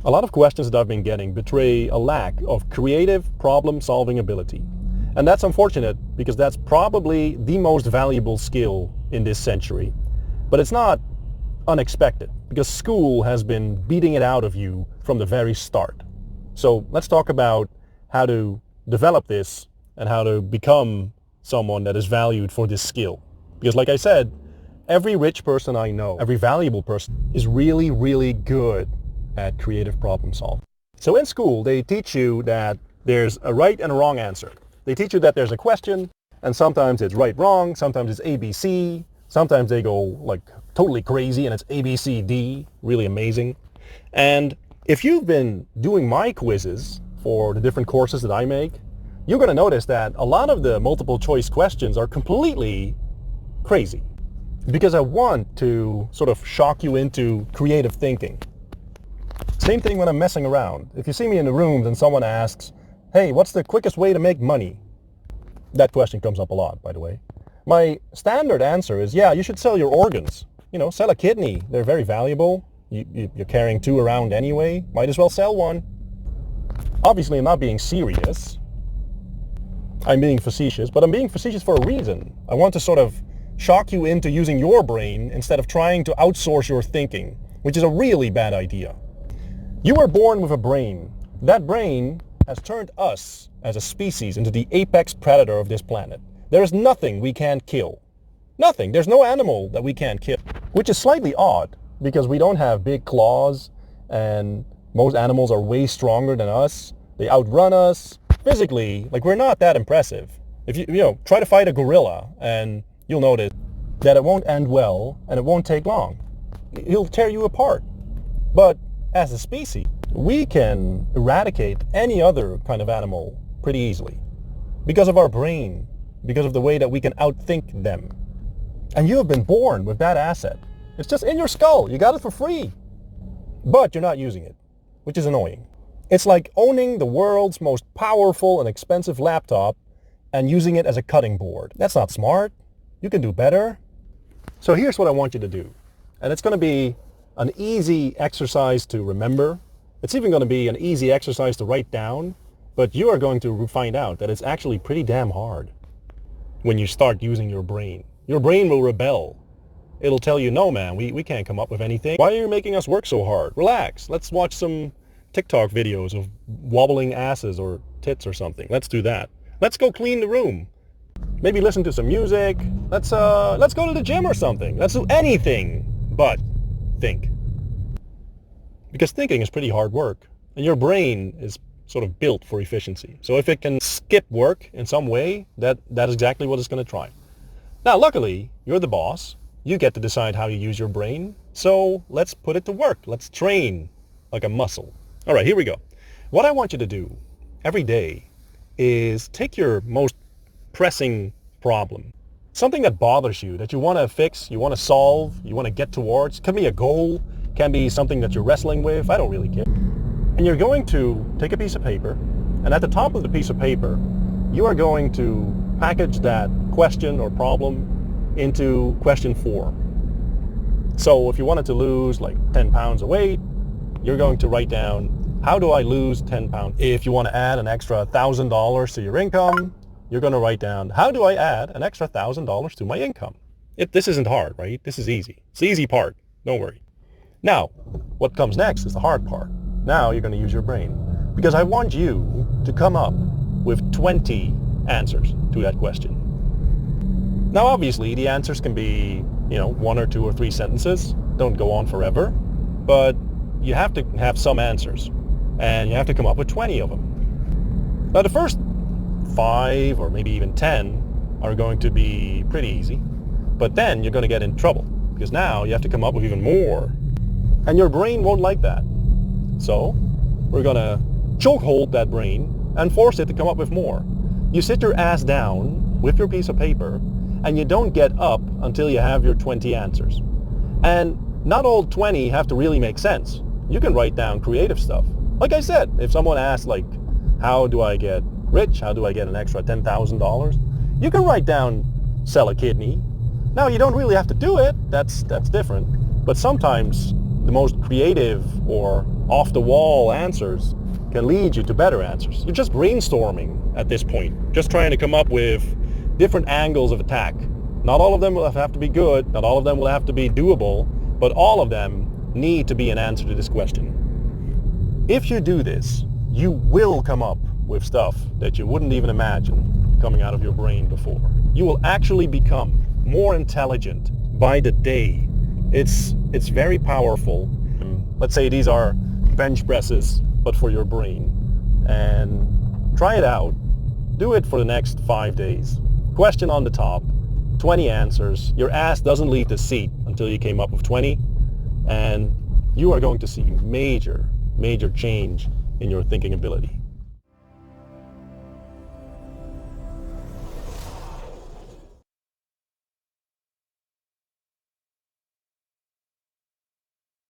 A lot of questions that I've been getting betray a lack of creative problem-solving ability. And that's unfortunate because that's probably the most valuable skill in this century. But it's not unexpected because school has been beating it out of you from the very start. So let's talk about how to develop this and how to become someone that is valued for this skill. Because like I said, every rich person I know, every valuable person is really, really good at creative problem solving. So in school, they teach you that there's a right and a wrong answer. They teach you that there's a question, and sometimes it's right, wrong, sometimes it's ABC, sometimes they go like totally crazy and it's ABCD, really amazing. And if you've been doing my quizzes for the different courses that I make, you're going to notice that a lot of the multiple choice questions are completely crazy because I want to sort of shock you into creative thinking. Same thing when I'm messing around. If you see me in the rooms and someone asks, hey, what's the quickest way to make money? That question comes up a lot, by the way. My standard answer is, yeah, you should sell your organs. Sell a kidney. They're very valuable. You're carrying 2 around anyway. Might as well sell one. Obviously, I'm not being serious. I'm being facetious, but I'm being facetious for a reason. I want to sort of shock you into using your brain instead of trying to outsource your thinking, which is a really bad idea. You were born with a brain. That brain has turned us as a species into the apex predator of this planet. There is nothing we can't kill. Nothing. There's no animal that we can't kill, which is slightly odd because we don't have big claws and most animals are way stronger than us. They outrun us. Physically, we're not that impressive. If you try to fight a gorilla and you'll notice that it won't end well and it won't take long. He'll tear you apart. But as a species, we can eradicate any other kind of animal pretty easily because of our brain, because of the way that we can outthink them. And you have been born with that asset. It's just in your skull. You got it for free. But you're not using it, which is annoying. It's like owning the world's most powerful and expensive laptop and using it as a cutting board. That's not smart. You can do better. So here's what I want you to do. And it's going to be an easy exercise to remember. It's even going to be an easy exercise to write down. But you are going to find out that it's actually pretty damn hard when you start using your brain. Your brain will rebel. It'll tell you, no, man, we can't come up with anything. Why are you making us work so hard? Relax. Let's watch some TikTok videos of wobbling asses or tits or something. Let's do that. Let's go clean the room. Maybe listen to some music. Let's go to the gym or something. Let's do anything but think. Because thinking is pretty hard work. And your brain is sort of built for efficiency. So if it can skip work in some way, that is exactly what it's going to try. Now, luckily, you're the boss. You get to decide how you use your brain. So let's put it to work. Let's train like a muscle. All right, here we go. What I want you to do every day is take your most pressing problem, something that bothers you, that you want to fix, you want to solve, you want to get towards. Can be a goal, can be something that you're wrestling with. I don't really care. And you're going to take a piece of paper, and at the top of the piece of paper, you are going to package that question or problem into question 4. So if you wanted to lose like 10 pounds of weight, you're going to write down, how do I lose 10 pounds? If you want to add an extra $1,000 to your income, you're going to write down, how do I add an extra $1,000 to my income? This isn't hard, right? This is easy. It's the easy part. Don't worry. Now, what comes next is the hard part. Now you're going to use your brain. Because I want you to come up with 20 answers to that question. Now, obviously, the answers can be, 1 or 2 or 3 sentences. Don't go on forever. But you have to have some answers. And you have to come up with 20 of them. Now, the first 5 or maybe even 10 are going to be pretty easy. But then you're going to get in trouble. Because now you have to come up with even more. And your brain won't like that. So we're going to chokehold that brain and force it to come up with more. You sit your ass down with your piece of paper and you don't get up until you have your 20 answers. And not all 20 have to really make sense. You can write down creative stuff. Like I said, if someone asks how do I get rich? How do I get an extra $10,000? You can write down sell a kidney. Now, you don't really have to do it. That's different. But sometimes the most creative or off-the-wall answers can lead you to better answers. You're just brainstorming at this point, just trying to come up with different angles of attack. Not all of them will have to be good, not all of them will have to be doable, but all of them need to be an answer to this question. If you do this, you will come up with stuff that you wouldn't even imagine coming out of your brain before. You will actually become more intelligent by the day. It's very powerful. Let's say these are bench presses, but for your brain. And try it out. Do it for the next 5 days. Question on the top, 20 answers. Your ass doesn't leave the seat until you came up with 20. And you are going to see major change in your thinking ability.